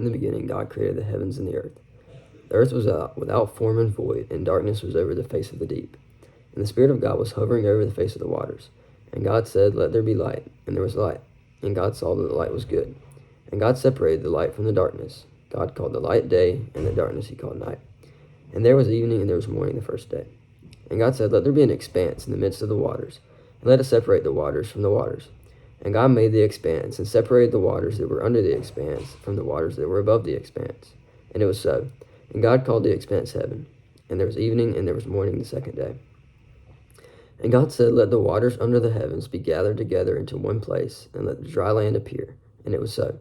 In the beginning, God created the heavens and the earth. The earth was without form and void, and darkness was over the face of the deep. And the Spirit of God was hovering over the face of the waters. And God said, "Let there be light," and there was light. And God saw that the light was good. And God separated the light from the darkness. God called the light day, and the darkness he called night. And there was evening, and there was morning the first day. And God said, "Let there be an expanse in the midst of the waters, and let it separate the waters from the waters." And God made the expanse, and separated the waters that were under the expanse from the waters that were above the expanse. And it was so. And God called the expanse heaven. And there was evening, and there was morning the second day. And God said, "Let the waters under the heavens be gathered together into one place, and let the dry land appear." And it was so.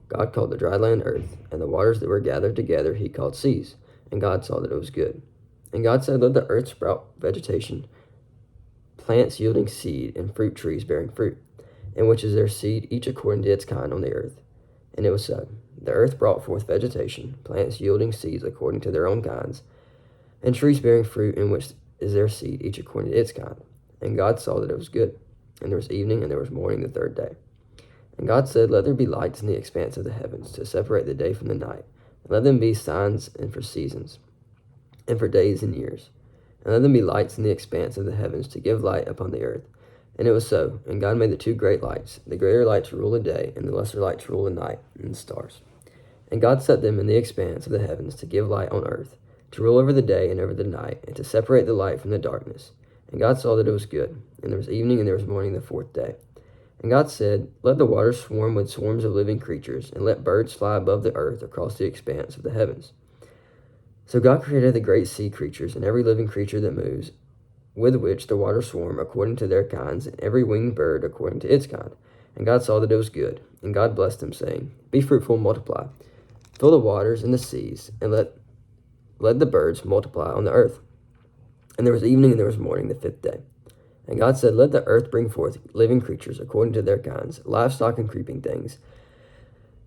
God called the dry land earth, and the waters that were gathered together he called seas. And God saw that it was good. And God said, "Let the earth sprout vegetation, plants yielding seed, and fruit trees bearing fruit, in which is their seed, each according to its kind on the earth." And it was so. The earth brought forth vegetation, plants yielding seeds according to their own kinds, and trees bearing fruit, in which is their seed, each according to its kind. And God saw that it was good. And there was evening, and there was morning the third day. And God said, "Let there be lights in the expanse of the heavens, to separate the day from the night. And let them be signs and for seasons, and for days and years. And let them be lights in the expanse of the heavens, to give light upon the earth." And it was so. And God made the two great lights, the greater light to rule the day, and the lesser light to rule the night, and the stars. And God set them in the expanse of the heavens to give light on earth, to rule over the day and over the night, and to separate the light from the darkness. And God saw that it was good. And there was evening, and there was morning the fourth day. And God said, "Let the waters swarm with swarms of living creatures, and let birds fly above the earth across the expanse of the heavens." So God created the great sea creatures, and every living creature that moves, with which the waters swarm according to their kinds, and every winged bird according to its kind. And God saw that it was good. And God blessed them, saying, "Be fruitful and multiply. Fill the waters and the seas, and let the birds multiply on the earth." And there was evening, and there was morning the fifth day. And God said, "Let the earth bring forth living creatures according to their kinds, livestock and creeping things,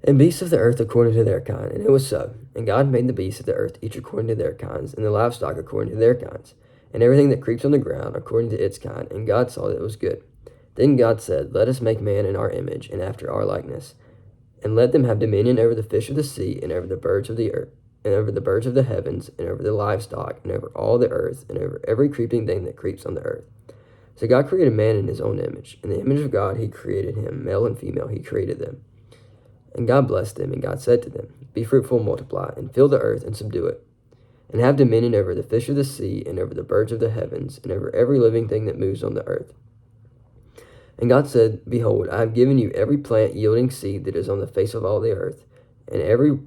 and beasts of the earth according to their kind." And it was so. And God made the beasts of the earth each according to their kinds, and the livestock according to their kinds, and everything that creeps on the ground according to its kind. And God saw that it was good. Then God said, "Let us make man in our image, and after our likeness, and let them have dominion over the fish of the sea, and over the birds of the earth, and over the birds of the heavens, and over the livestock, and over all the earth, and over every creeping thing that creeps on the earth." So God created man in his own image. In the image of God he created him, male and female he created them. And God blessed them, and God said to them, "Be fruitful and multiply, and fill the earth and subdue it, and have dominion over the fish of the sea, and over the birds of the heavens, and over every living thing that moves on the earth." And God said, "Behold, I have given you every plant yielding seed that is on the face of all the earth, and every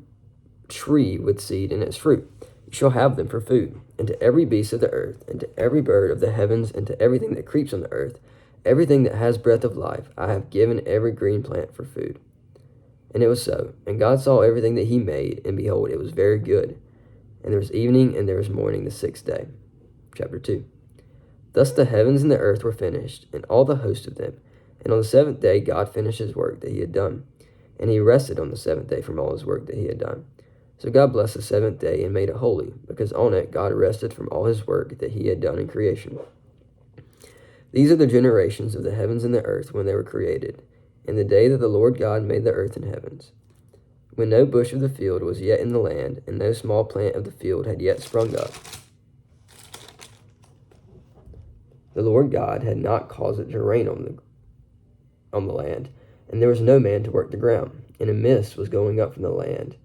tree with seed in its fruit. You shall have them for food. And to every beast of the earth, and to every bird of the heavens, and to everything that creeps on the earth, everything that has breath of life, I have given every green plant for food." And it was so. And God saw everything that he made, and behold, it was very good. And there was evening, and there was morning the sixth day. Chapter 2. Thus the heavens and the earth were finished, and all the host of them. And on the seventh day God finished his work that he had done. And he rested on the seventh day from all his work that he had done. So God blessed the seventh day and made it holy, because on it God rested from all his work that he had done in creation. These are the generations of the heavens and the earth when they were created, in the day that the Lord God made the earth and heavens. When no bush of the field was yet in the land, and no small plant of the field had yet sprung up, the Lord God had not caused it to rain on the land, and there was no man to work the ground. And a mist was going up from the land,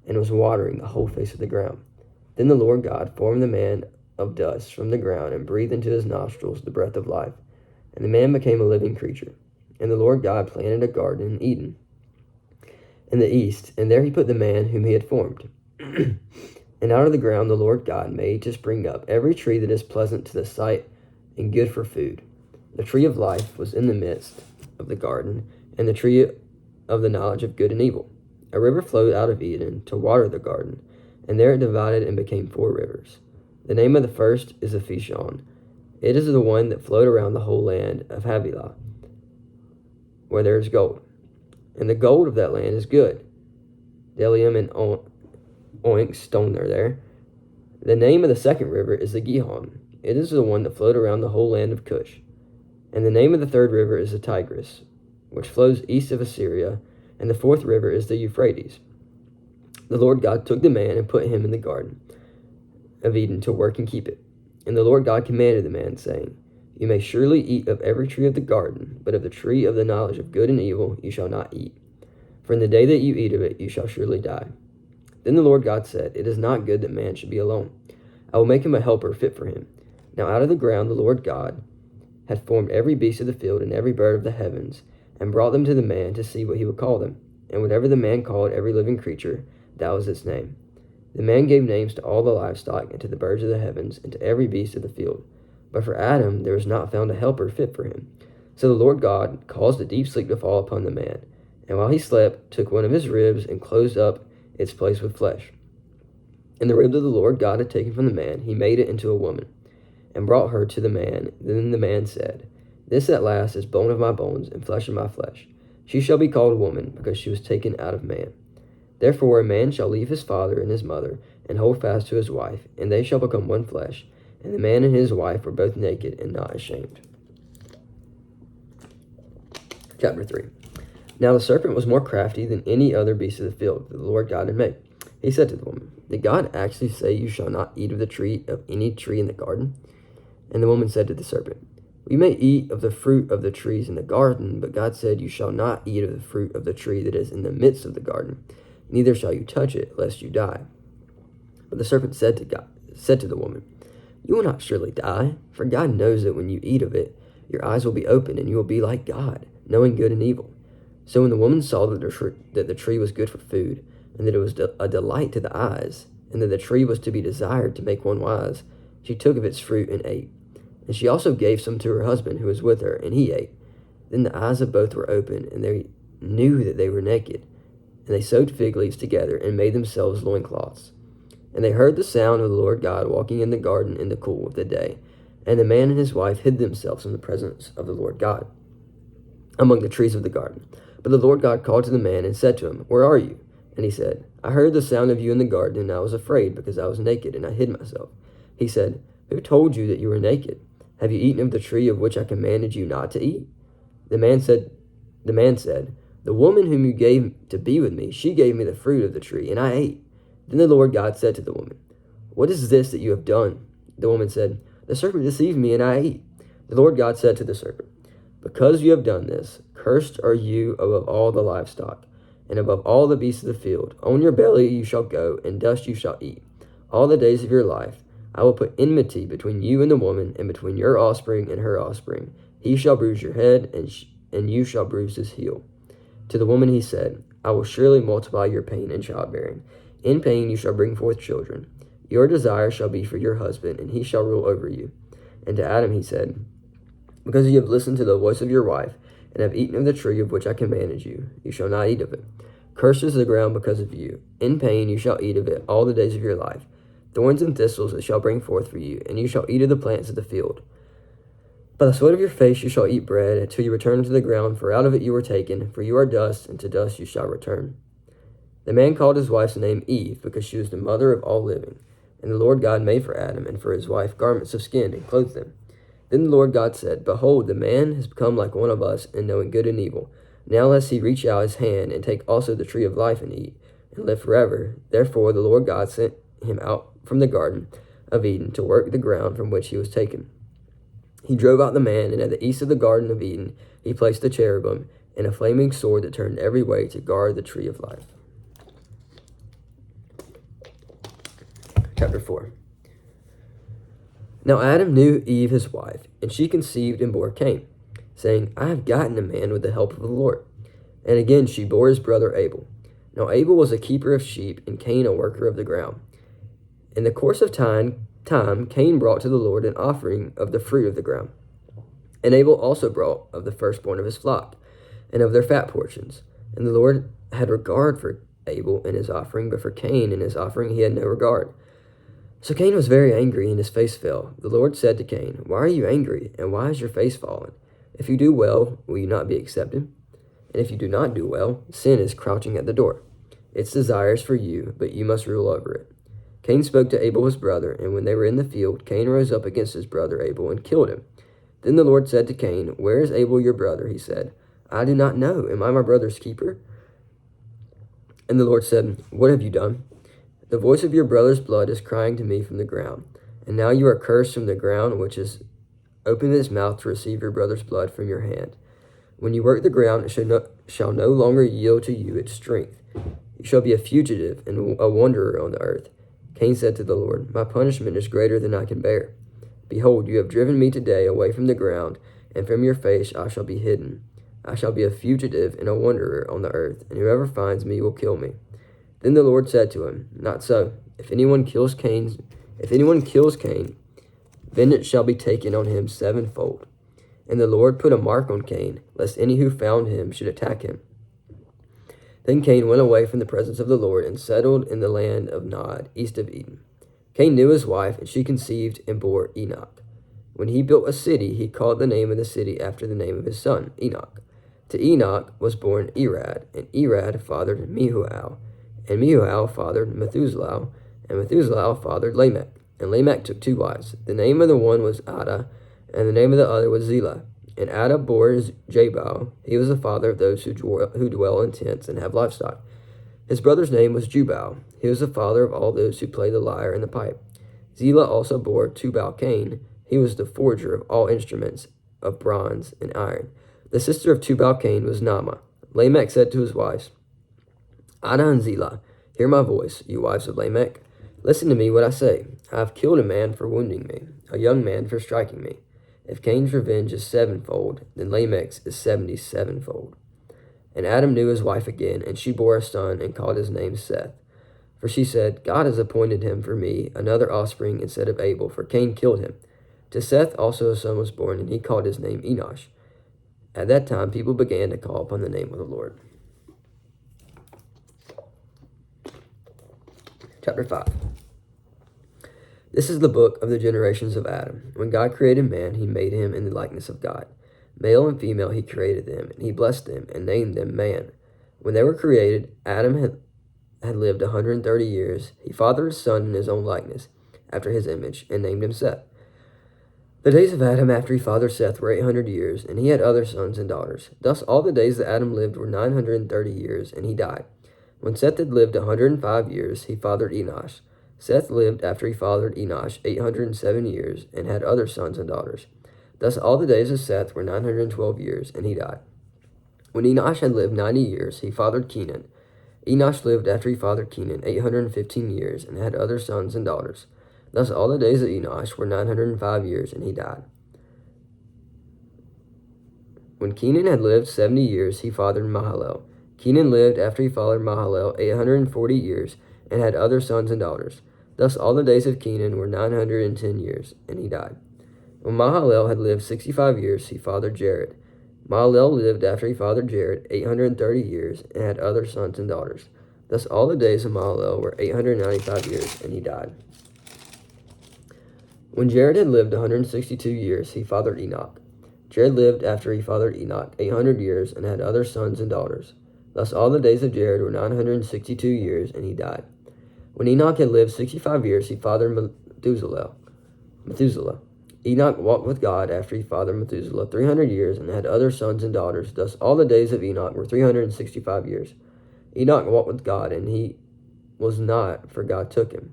and was watering the whole face of the ground. Then the Lord God formed the man of dust from the ground, and breathed into his nostrils the breath of life, and the man became a living creature. And the Lord God planted a garden in Eden, in the east, and there he put the man whom he had formed. And out of the ground the Lord God made to spring up every tree that is pleasant to the sight and good for food. The tree of life was in the midst of the garden, and the tree of the knowledge of good and evil. A river flowed out of Eden to water the garden, and there it divided and became 4 rivers. The name of the first is the Fishon. It is the one that flowed around the whole land of Havilah, where there is gold. And the gold of that land is good. Bdellium and onyx stone are there. The name of the second river is the Gihon. It is the one that flowed around the whole land of Cush. And the name of the third river is the Tigris, which flows east of Assyria. And the fourth river is the Euphrates. The Lord God took the man and put him in the garden of Eden to work and keep it. And the Lord God commanded the man, saying, You may surely eat of every tree of the garden, but of the tree of the knowledge of good and evil you shall not eat. For in the day that you eat of it you shall surely die. Then the Lord God said, It is not good that man should be alone. I will make him a helper fit for him. Now out of the ground the Lord God had formed every beast of the field and every bird of the heavens, and brought them to the man to see what he would call them. And whatever the man called every living creature, that was its name. The man gave names to all the livestock, and to the birds of the heavens, and to every beast of the field. But for Adam there was not found a helper fit for him. So the Lord God caused a deep sleep to fall upon the man, and while he slept, took one of his ribs, and closed up its place with flesh. And the rib that the Lord God had taken from the man, he made it into a woman, and brought her to the man. Then the man said, This at last is bone of my bones, and flesh of my flesh. She shall be called woman, because she was taken out of man. Therefore a man shall leave his father and his mother, and hold fast to his wife, and they shall become one flesh. And the man and his wife were both naked and not ashamed. Chapter 3. Now the serpent was more crafty than any other beast of the field that the Lord God had made. He said to the woman, Did God actually say you shall not eat of the tree of any tree in the garden? And the woman said to the serpent, We may eat of the fruit of the trees in the garden, but God said, You shall not eat of the fruit of the tree that is in the midst of the garden, neither shall you touch it, lest you die. But the serpent said to the woman, You will not surely die, for God knows that when you eat of it, your eyes will be opened, and you will be like God, knowing good and evil. So when the woman saw that the tree was good for food, and that it was a delight to the eyes, and that the tree was to be desired to make one wise, she took of its fruit and ate. And she also gave some to her husband who was with her, and he ate. Then the eyes of both were opened, and they knew that they were naked. And they sewed fig leaves together, and made themselves loincloths. And they heard the sound of the Lord God walking in the garden in the cool of the day. And the man and his wife hid themselves from the presence of the Lord God among the trees of the garden. But the Lord God called to the man and said to him, Where are you? And he said, I heard the sound of you in the garden, and I was afraid, because I was naked, and I hid myself. He said, Who told you that you were naked? Have you eaten of the tree of which I commanded you not to eat? The man said, The woman whom you gave to be with me, she gave me the fruit of the tree, and I ate. Then the Lord God said to the woman, What is this that you have done? The woman said, The serpent deceived me, and I ate. The Lord God said to the serpent, Because you have done this, cursed are you above all the livestock, and above all the beasts of the field. On your belly you shall go, and dust you shall eat all the days of your life. I will put enmity between you and the woman, and between your offspring and her offspring. He shall bruise your head, and you shall bruise his heel. To the woman he said, I will surely multiply your pain in childbearing. In pain you shall bring forth children. Your desire shall be for your husband, and he shall rule over you. And to Adam he said, Because you have listened to the voice of your wife, and have eaten of the tree of which I commanded you, you shall not eat of it. Cursed is the ground because of you. In pain you shall eat of it all the days of your life. Thorns and thistles it shall bring forth for you, and you shall eat of the plants of the field. By the sweat of your face you shall eat bread, until you return to the ground, for out of it you were taken, for you are dust, and to dust you shall return. The man called his wife's name Eve, because she was the mother of all living. And the Lord God made for Adam and for his wife garments of skin, and clothed them. Then the Lord God said, Behold, the man has become like one of us in knowing good and evil. Now lest he reach out his hand, and take also the tree of life, and eat, and live forever. Therefore the Lord God sent him out from the garden of Eden to work the ground from which he was taken. He drove out the man, and at the east of the garden of Eden he placed the cherubim, and a flaming sword that turned every way to guard the tree of life. Chapter 4. Now Adam knew Eve his wife, and she conceived and bore Cain, saying, I have gotten a man with the help of the Lord. And again she bore his brother Abel. Now Abel was a keeper of sheep, and Cain a worker of the ground. In the course of time, Cain brought to the Lord an offering of the fruit of the ground. And Abel also brought of the firstborn of his flock, and of their fat portions. And the Lord had regard for Abel and his offering, but for Cain and his offering he had no regard. So Cain was very angry, and his face fell. The Lord said to Cain, Why are you angry, and why is your face fallen? If you do well, will you not be accepted? And if you do not do well, sin is crouching at the door. Its desires for you, but you must rule over it. Cain spoke to Abel his brother, and when they were in the field, Cain rose up against his brother Abel and killed him. Then the Lord said to Cain, Where is Abel your brother? He said, I do not know. Am I my brother's keeper? And the Lord said, "What have you done? The voice of your brother's blood is crying to me from the ground. And now you are cursed from the ground, which has opened its mouth to receive your brother's blood from your hand. When you work the ground, it shall no longer yield to you its strength. You shall be a fugitive and a wanderer on the earth." Cain said to the Lord, "My punishment is greater than I can bear. Behold, you have driven me today away from the ground, and from your face I shall be hidden. I shall be a fugitive and a wanderer on the earth, and whoever finds me will kill me." Then the Lord said to him, "Not so. If anyone kills Cain, vengeance shall be taken on him sevenfold." And the Lord put a mark on Cain, lest any who found him should attack him. Then Cain went away from the presence of the Lord and settled in the land of Nod, east of Eden. Cain knew his wife, and she conceived and bore Enoch. When he built a city, he called the name of the city after the name of his son, Enoch. To Enoch was born Irad, and Irad fathered Mehuel, and Mehuel fathered Methuselah, and Methuselah fathered Lamech. And Lamech took two wives. The name of the one was Adah, and the name of the other was Zillah. And Adah bore Jabal. He was the father of those who dwell in tents and have livestock. His brother's name was Jubal. He was the father of all those who play the lyre and the pipe. Zillah also bore Tubal-Cain. He was the forger of all instruments of bronze and iron. The sister of Tubal-Cain was Naamah. Lamech said to his wives, "Adah and Zillah, hear my voice, you wives of Lamech. Listen to me what I say. I have killed a man for wounding me, a young man for striking me. If Cain's revenge is sevenfold, then Lamech's is 77-fold. And Adam knew his wife again, and she bore a son and called his name Seth. For she said, God has appointed him for me another offspring instead of Abel, for Cain killed him. To Seth also a son was born, and he called his name Enosh. At that time people began to call upon the name of the Lord." Chapter 5. This is the book of the generations of Adam. When God created man, he made him in the likeness of God. Male and female he created them, and he blessed them and named them man. When they were created, Adam had lived 130 years. He fathered a son in his own likeness, after his image, and named him Seth. The days of Adam after he fathered Seth were 800 years, and he had other sons and daughters. Thus all the days that Adam lived were 930 years, and he died. When Seth had lived 105 years, he fathered Enosh. Seth lived after he fathered Enosh 807 years, and had other sons and daughters. Thus all the days of Seth were 912 years, and he died. When Enosh had lived 90 years, he fathered Kenan. Enosh lived after he fathered Kenan 815 years, and had other sons and daughters. Thus all the days of Enosh were 905 years, and he died. When Kenan had lived 70 years, he fathered Mahalalel. Kenan lived after he fathered Mahalalel 840 years, and had other sons and daughters. Thus all the days of Kenan were 910 years, and he died. When Mahalalel had lived 65 years, he fathered Jared. Mahalalel lived after he fathered Jared 830 years, and had other sons and daughters. Thus all the days of Mahalalel were 895 years, and he died. When Jared had lived 162 years, he fathered Enoch. Jared lived after he fathered Enoch 800 years, and had other sons and daughters. Thus all the days of Jared were 962 years, and he died. When Enoch had lived 65 years, he fathered Methuselah. Enoch walked with God after he fathered Methuselah 300 years, and had other sons and daughters. Thus all the days of Enoch were 365 years. Enoch walked with God, and he was not, for God took him.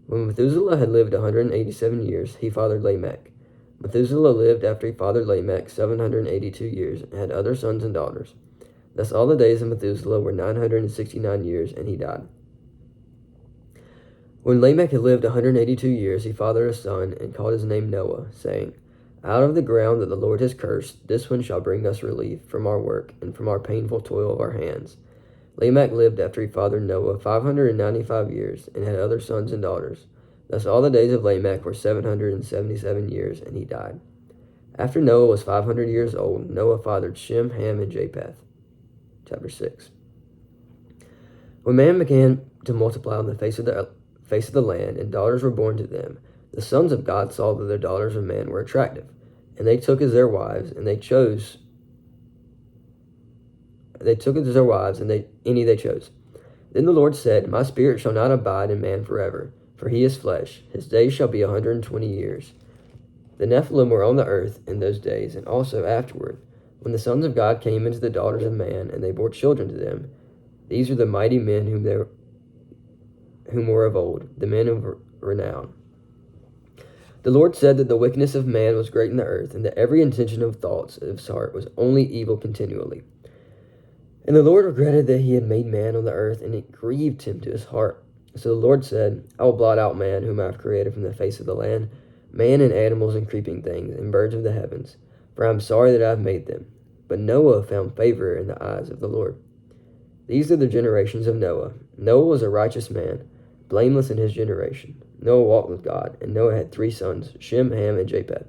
When Methuselah had lived 187 years, he fathered Lamech. Methuselah lived after he fathered Lamech 782 years, and had other sons and daughters. Thus all the days of Methuselah were 969 years, and he died. When Lamech had lived 182 years, he fathered a son, and called his name Noah, saying, Out of the ground that the Lord has cursed, this one shall bring us relief from our work, and from our painful toil of our hands. Lamech lived after he fathered Noah 595 years, and had other sons and daughters. Thus all the days of Lamech were 777 years, and he died. After Noah was 500 years old, Noah fathered Shem, Ham, and Japheth. Chapter 6. When man began to multiply on the face of the land, and daughters were born to them, the sons of God saw that the daughters of man were attractive, and they took as their wives, and they chose any they chose. Then the Lord said, My spirit shall not abide in man forever, for he is flesh. His days shall be 120 years. The Nephilim were on the earth in those days, and also afterward, when the sons of God came into the daughters of man, and they bore children to them. These are the mighty men whom were of old, the men of renown. The Lord said that the wickedness of man was great in the earth, and that every intention of thoughts of his heart was only evil continually. And the Lord regretted that he had made man on the earth, and it grieved him to his heart. So the Lord said, I will blot out man, whom I have created from the face of the land, man and animals and creeping things, and birds of the heavens, for I am sorry that I have made them. But Noah found favor in the eyes of the Lord. These are the generations of Noah. Noah was a righteous man, blameless in his generation. Noah walked with God, and Noah had 3 sons, Shem, Ham, and Japheth.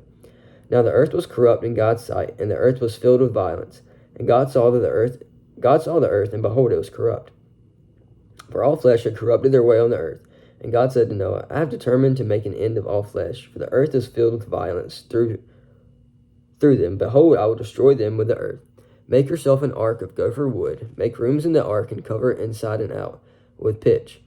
Now the earth was corrupt in God's sight, and the earth was filled with violence. And God saw the earth, and behold, it was corrupt. For all flesh had corrupted their way on the earth. And God said to Noah, I have determined to make an end of all flesh, for the earth is filled with violence through them. Behold, I will destroy them with the earth. Make yourself an ark of gopher wood. Make rooms in the ark, and cover it inside and out with pitch.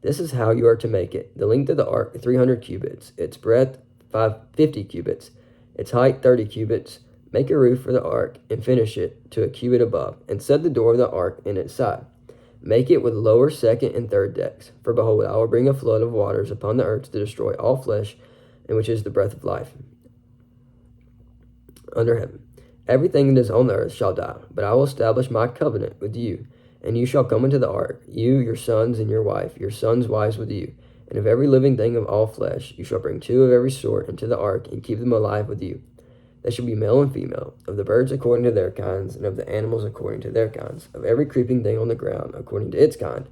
This is how you are to make it. The length of the ark, 300 cubits. Its breadth, 50 cubits. Its height, 30 cubits. Make a roof for the ark, and finish it to a cubit above, and set the door of the ark in its side. Make it with lower, second, and third decks. For behold, I will bring a flood of waters upon the earth to destroy all flesh, in which is the breath of life under heaven. Everything that is on the earth shall die, but I will establish my covenant with you. And you shall come into the ark, you, your sons, and your wife, your sons' wives with you. And of every living thing of all flesh, you shall bring 2 of every sort into the ark, and keep them alive with you. They shall be male and female, of the birds according to their kinds, and of the animals according to their kinds, of every creeping thing on the ground according to its kind.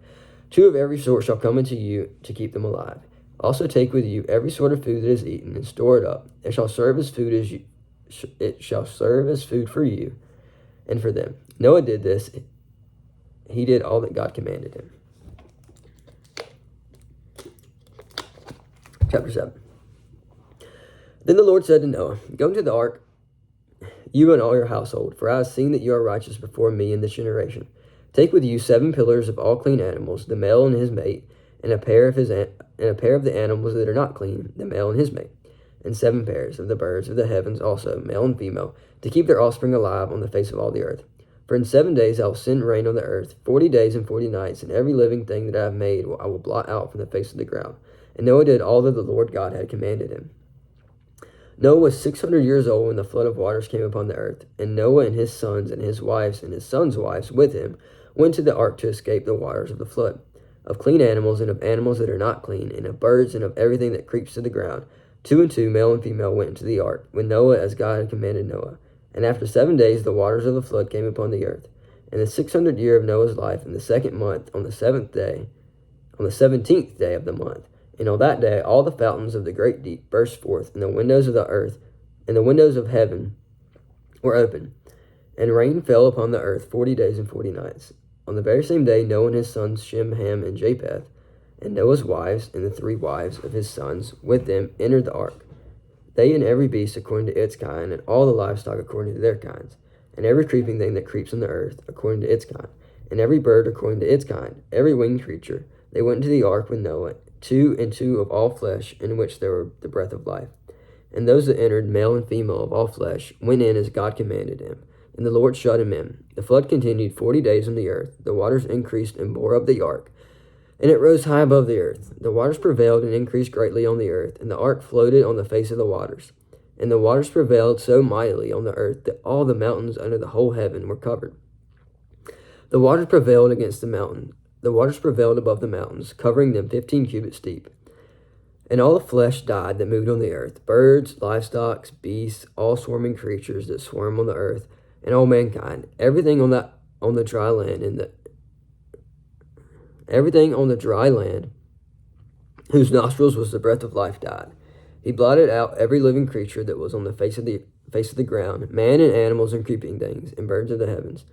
2 of every sort shall come into you to keep them alive. Also take with you every sort of food that is eaten, and store it up. It shall serve as food for you and for them. Noah did this. He did all that God commanded him. Chapter 7. Then the Lord said to Noah, Go into the ark, you and all your household, for I have seen that you are righteous before me in this generation. Take with you 7 pillars of all clean animals, the male and his mate, and a pair of the animals that are not clean, the male and his mate, and 7 pairs of the birds of the heavens also, male and female, to keep their offspring alive on the face of all the earth. For in 7 days I will send rain on the earth, 40 days and 40 nights, and every living thing that I have made I will blot out from the face of the ground. And Noah did all that the Lord God had commanded him. Noah was 600 years old when the flood of waters came upon the earth, and Noah and his sons and his wives and his sons' wives with him went to the ark to escape the waters of the flood. Of clean animals and of animals that are not clean, and of birds and of everything that creeps to the ground, 2 and 2, male and female, went into the ark, with Noah as God had commanded Noah. And after 7 days the waters of the flood came upon the earth. In the 600th year of Noah's life, in the 2nd month, on the 17th day of the month, and on that day all the fountains of the great deep burst forth, and the windows of the earth and the windows of heaven were open, and rain fell upon the earth 40 days and 40 nights. On the very same day Noah and his sons Shem, Ham, and Japheth, and Noah's wives and the 3 wives of his sons with them entered the ark. They and every beast according to its kind, and all the livestock according to their kinds, and every creeping thing that creeps on the earth according to its kind, and every bird according to its kind, every winged creature. They went into the ark with Noah, 2 and 2 of all flesh, in which there were the breath of life. And those that entered, male and female of all flesh, went in as God commanded him. And the Lord shut him in. The flood continued 40 days on the earth. The waters increased and bore up the ark, and it rose high above the earth. The waters prevailed and increased greatly on the earth, and the ark floated on the face of the waters. And the waters prevailed so mightily on the earth that all the mountains under the whole heaven were covered. The waters prevailed against the mountain. The waters prevailed above the mountains, covering them 15 cubits deep. And all the flesh died that moved on the earth, birds, livestock, beasts, all swarming creatures that swarm on the earth, and all mankind, everything on the dry land everything on the dry land, whose nostrils was the breath of life, died. He blotted out every living creature that was on the face of the ground, man and animals and creeping things, and birds of the heavens.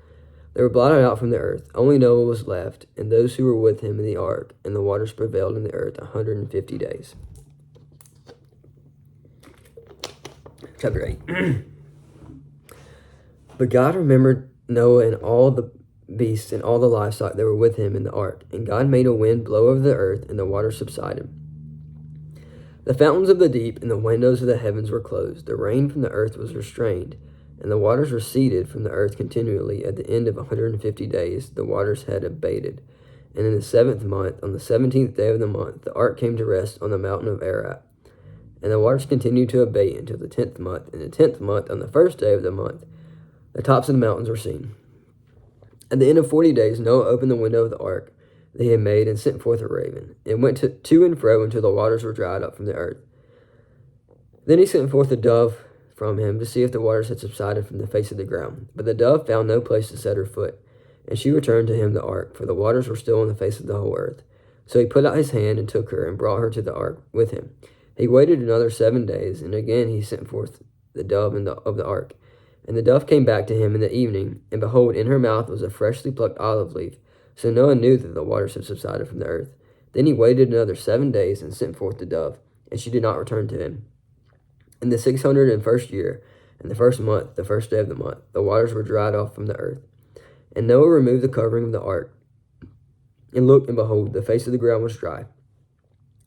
They were blotted out from the earth. Only Noah was left, and those who were with him in the ark, and the waters prevailed in the earth 150 days. Chapter 8. But God remembered Noah and all the beasts and all the livestock that were with him in the ark. And God made a wind blow over the earth, and the waters subsided. The fountains of the deep and the windows of the heavens were closed. The rain from the earth was restrained, And the waters receded from the earth continually. At the end of 150 days, the waters had abated. And in the 7th month, on the 17th day of the month, the ark came to rest on the mountain of Ararat. And the waters continued to abate until the 10th month. In the 10th month, on the 1st day of the month, the tops of the mountains were seen. At the end of 40 days, Noah opened the window of the ark that he had made and sent forth a raven. It went to and fro until the waters were dried up from the earth. Then he sent forth a dove from him to see if the waters had subsided from the face of the ground. But the dove found no place to set her foot. And she returned to him the ark, for the waters were still on the face of the whole earth. So he put out his hand and took her and brought her to the ark with him. He waited another 7 days, and again he sent forth the dove of the ark. And the dove came back to him in the evening, and behold, in her mouth was a freshly plucked olive leaf. So Noah knew that the waters had subsided from the earth. Then he waited another 7 days and sent forth the dove, and she did not return to him. In the 601st year, in the 1st month, the 1st day of the month, the waters were dried off from the earth. And Noah removed the covering of the ark, and looked, and behold, the face of the ground was dry.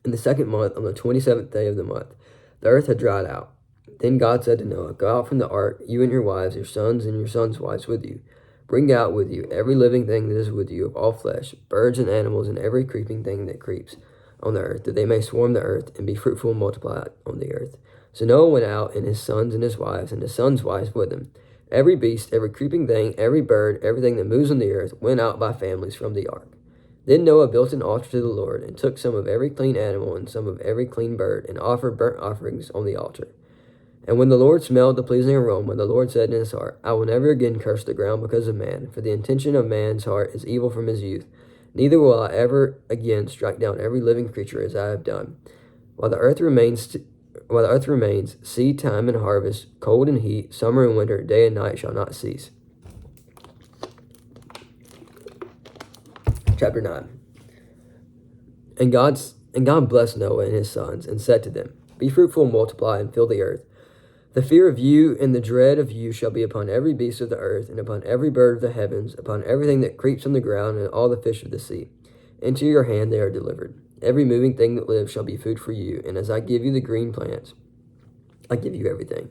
In the 2nd month, on the 27th day of the month, the earth had dried out. Then God said to Noah, Go out from the ark, you and your wives, your sons and your sons' wives with you. Bring out with you every living thing that is with you of all flesh, birds and animals, and every creeping thing that creeps on the earth, that they may swarm the earth and be fruitful and multiply on the earth. So Noah went out, and his sons and his wives, and his sons' wives with him. Every beast, every creeping thing, every bird, everything that moves on the earth went out by families from the ark. Then Noah built an altar to the Lord, and took some of every clean animal and some of every clean bird, and offered burnt offerings on the altar. And when the Lord smelled the pleasing aroma, the Lord said in his heart, I will never again curse the ground because of man, for the intention of man's heart is evil from his youth. Neither will I ever again strike down every living creature as I have done. While the earth remains, seed time and harvest, cold and heat, summer and winter, day and night shall not cease. Chapter 9. And God blessed Noah and his sons, and said to them, Be fruitful and multiply, and fill the earth. The fear of you and the dread of you shall be upon every beast of the earth, and upon every bird of the heavens, upon everything that creeps on the ground, and all the fish of the sea. Into your hand they are delivered. Every moving thing that lives shall be food for you, and as I give you the green plants, I give you everything.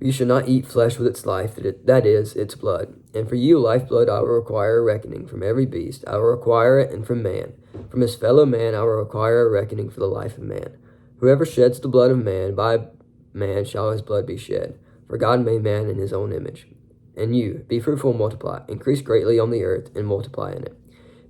You shall not eat flesh with its life, that is, its blood. And for you, lifeblood, I will require a reckoning. From every beast I will require it, and from man. From his fellow man I will require a reckoning for the life of man. Whoever sheds the blood of man, by man shall his blood be shed. For God made man in his own image. And you, be fruitful and multiply, increase greatly on the earth, and multiply in it.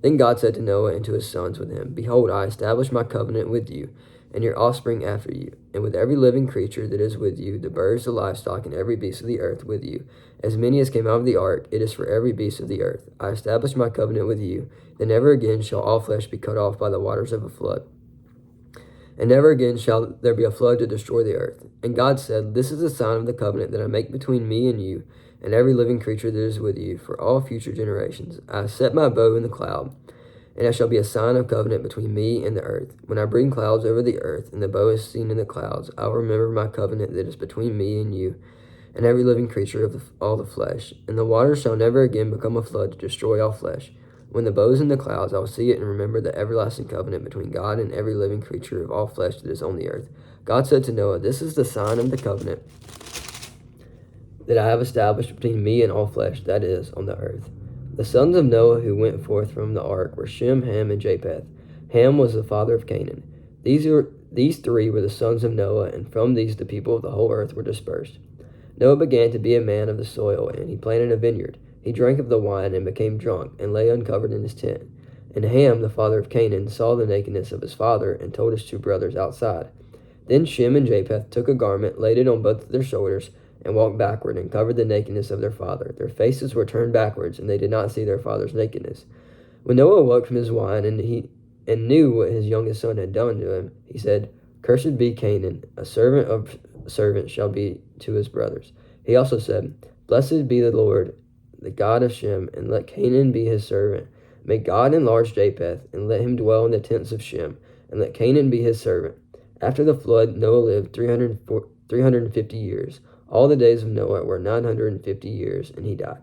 Then God said to Noah and to his sons with him, Behold, I establish my covenant with you, and your offspring after you, and with every living creature that is with you, the birds, the livestock, and every beast of the earth with you. As many as came out of the ark, it is for every beast of the earth. I establish my covenant with you, that never again shall all flesh be cut off by the waters of a flood. And never again shall there be a flood to destroy the earth. And God said, This is the sign of the covenant that I make between me and you, and every living creature that is with you, for all future generations. I have set my bow in the cloud, and it shall be a sign of covenant between me and the earth. When I bring clouds over the earth, and the bow is seen in the clouds, I will remember my covenant that is between me and you, and every living creature of all the flesh. And the waters shall never again become a flood to destroy all flesh. When the bow is in the clouds, I will see it and remember the everlasting covenant between God and every living creature of all flesh that is on the earth. God said to Noah, This is the sign of the covenant that I have established between me and all flesh that is on the earth. The sons of Noah who went forth from the ark were Shem, Ham, and Japheth. Ham was the father of Canaan. These three were the sons of Noah, and from these the people of the whole earth were dispersed. Noah began to be a man of the soil, and he planted a vineyard. He drank of the wine and became drunk, and lay uncovered in his tent. And Ham, the father of Canaan, saw the nakedness of his father, and told his two brothers outside. Then Shem and Japheth took a garment, laid it on both their shoulders, and walked backward, and covered the nakedness of their father. Their faces were turned backwards, and they did not see their father's nakedness. When Noah awoke from his wine, and knew what his youngest son had done to him, he said, Cursed be Canaan, a servant of servants shall be to his brothers. He also said, Blessed be the Lord, the God of Shem, and let Canaan be his servant. May God enlarge Japheth, and let him dwell in the tents of Shem, and let Canaan be his servant. After the flood, Noah lived 350 years. All the days of Noah were 950 years, and he died.